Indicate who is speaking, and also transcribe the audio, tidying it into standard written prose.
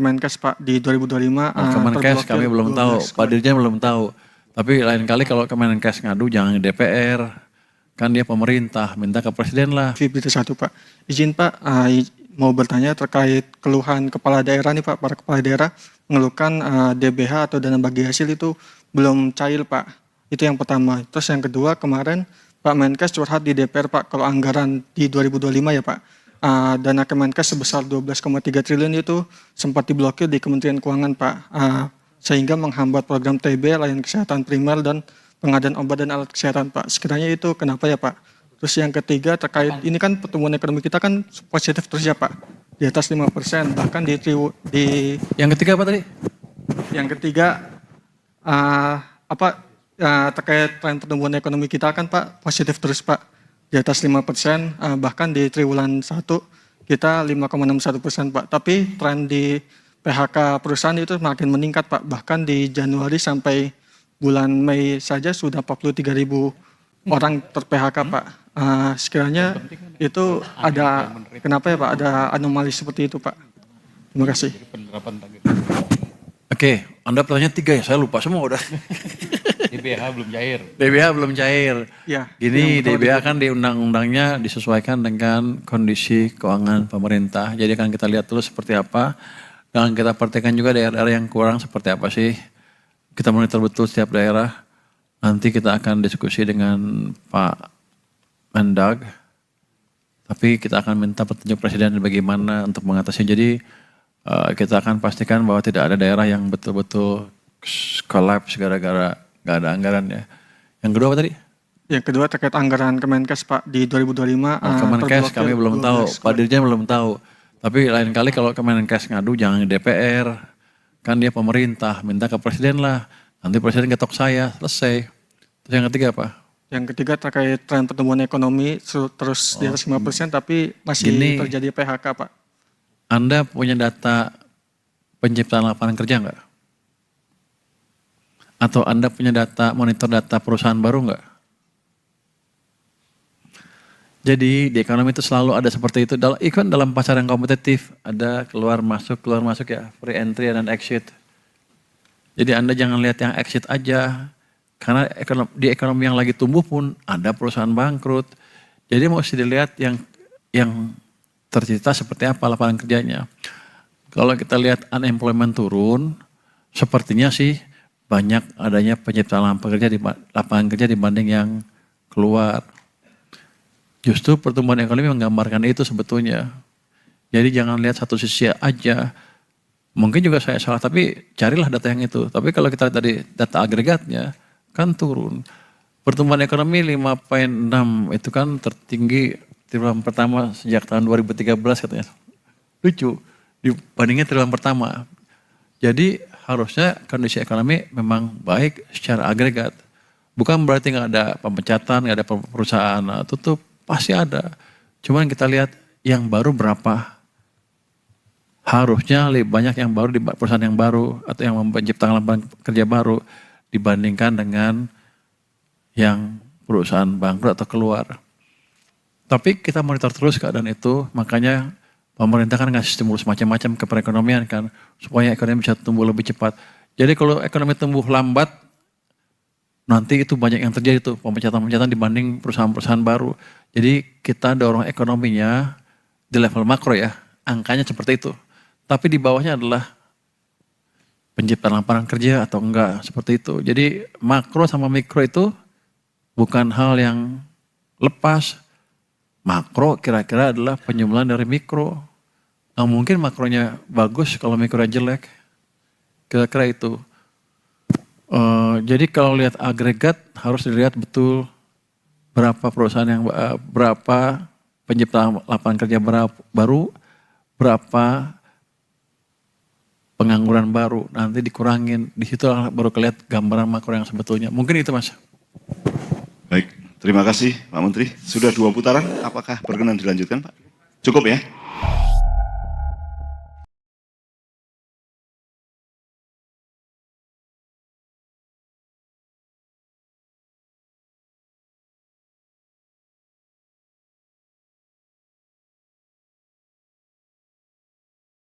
Speaker 1: Kemenkes Pak di 2025.
Speaker 2: Kemenkes kami belum tahu, Pak Dirjen belum tahu. Tapi lain kali kalau Kemenkes ngadu jangan ke DPR, kan dia pemerintah, minta ke presiden lah.
Speaker 1: Berita satu Pak, izin Pak mau bertanya terkait keluhan kepala daerah nih Pak, para kepala daerah mengeluhkan DBH atau dana bagi hasil itu belum cair Pak. Itu yang pertama. Terus yang kedua, kemarin Pak Menkes curhat di DPR Pak, kalau anggaran di 2025 ya Pak, dana Kemenkes sebesar 12,3 triliun itu sempat diblokir di Kementerian Keuangan Pak, sehingga menghambat program TB, layanan kesehatan primer dan pengadaan obat dan alat kesehatan Pak. Sekiranya itu kenapa ya Pak? Terus yang ketiga terkait ini kan pertumbuhan ekonomi kita kan positif terus ya Pak, di atas 5%, bahkan di
Speaker 2: Yang ketiga apa tadi?
Speaker 1: Yang ketiga terkait tren pertumbuhan ekonomi kita kan Pak positif terus Pak, di atas 5%, bahkan di triwulan 1 kita 5,61% Pak. Tapi tren di PHK perusahaan itu makin meningkat Pak, bahkan di Januari sampai bulan Mei saja sudah 43.000 orang ter-PHK Pak. Sekiranya itu ada, kenapa ya Pak, ada anomali seperti itu Pak? Terima kasih.
Speaker 2: Oke, Anda pertanyaan 3 ya, saya lupa semua udah.
Speaker 3: DBH belum cair.
Speaker 2: DBH belum cair.
Speaker 1: Ya,
Speaker 2: Gini, DBH kan di undang-undangnya disesuaikan dengan kondisi keuangan pemerintah. Jadi kan kita lihat dulu seperti apa. Dan kita perhatikan juga daerah-daerah yang kurang seperti apa sih. Kita monitor betul setiap daerah. Nanti kita akan diskusi dengan Pak Mendag. Tapi kita akan minta petunjuk Presiden bagaimana untuk mengatasi. Jadi kita akan pastikan bahwa tidak ada daerah yang betul-betul kolaps gara-gara nggak ada anggaran ya. Yang kedua apa tadi?
Speaker 1: Yang kedua terkait anggaran Kemenkes Pak di 2025.
Speaker 2: Kemenkes kami belum tahu, Pak Dirjen belum tahu. Tapi lain kali kalau Kemenkes ngadu jangan ke DPR, kan dia pemerintah, minta ke presiden lah. Nanti presiden ketok saya, selesai. Terus yang ketiga apa?
Speaker 1: Yang ketiga terkait tren pertumbuhan ekonomi terus di atas 5%, tapi masih terjadi PHK Pak.
Speaker 2: Anda punya data penciptaan lapangan kerja nggak? Atau Anda punya data, monitor data perusahaan baru nggak? Jadi di ekonomi itu selalu ada seperti itu. Ikut dalam pasar yang kompetitif, ada keluar masuk ya, free entry dan exit. Jadi Anda jangan lihat yang exit aja, karena di ekonomi yang lagi tumbuh pun ada perusahaan bangkrut. Jadi mesti dilihat yang tercipta seperti apa lapangan kerjanya. Kalau kita lihat unemployment turun, sepertinya sih banyak adanya penciptaan lapangan kerja dibanding yang keluar. Justru pertumbuhan ekonomi menggambarkan itu sebetulnya. Jadi jangan lihat satu sisi aja. Mungkin juga saya salah, tapi carilah data yang itu. Tapi kalau kita lihat tadi data agregatnya, kan turun. Pertumbuhan ekonomi 5,6 itu kan tertinggi triwulan pertama sejak tahun 2013 katanya. Lucu, dibandingnya triwulan pertama. Jadi harusnya kondisi ekonomi memang baik secara agregat. Bukan berarti nggak ada pemecatan, nggak ada perusahaan tutup. Pasti ada. Cuman kita lihat yang baru berapa. Harusnya lebih banyak yang baru di perusahaan yang baru atau yang menciptakan lapangan kerja baru dibandingkan dengan yang perusahaan bangkrut atau keluar. Tapi kita monitor terus keadaan itu, makanya pemerintah kan ngasih stimulus macam-macam ke perekonomian kan, supaya ekonomi bisa tumbuh lebih cepat. Jadi kalau ekonomi tumbuh lambat, nanti itu banyak yang terjadi tuh, pemecatan-pemecatan dibanding perusahaan-perusahaan baru. Jadi kita dorong ekonominya di level makro ya, angkanya seperti itu. Tapi di bawahnya adalah penciptaan lapangan kerja atau enggak, seperti itu. Jadi makro sama mikro itu bukan hal yang lepas. Makro kira-kira adalah penyumbulan dari mikro. Nah, mungkin makronya bagus kalau mikronya jelek. Kira-kira itu. Jadi kalau lihat agregat harus dilihat betul berapa perusahaan yang berapa penciptaan lapangan kerja baru, berapa pengangguran baru, nanti dikurangin. Di situ baru kelihatan gambaran makro yang sebetulnya. Mungkin itu Mas.
Speaker 4: Baik, terima kasih Pak Menteri. Sudah 2 putaran, apakah berkenan dilanjutkan Pak? Cukup ya?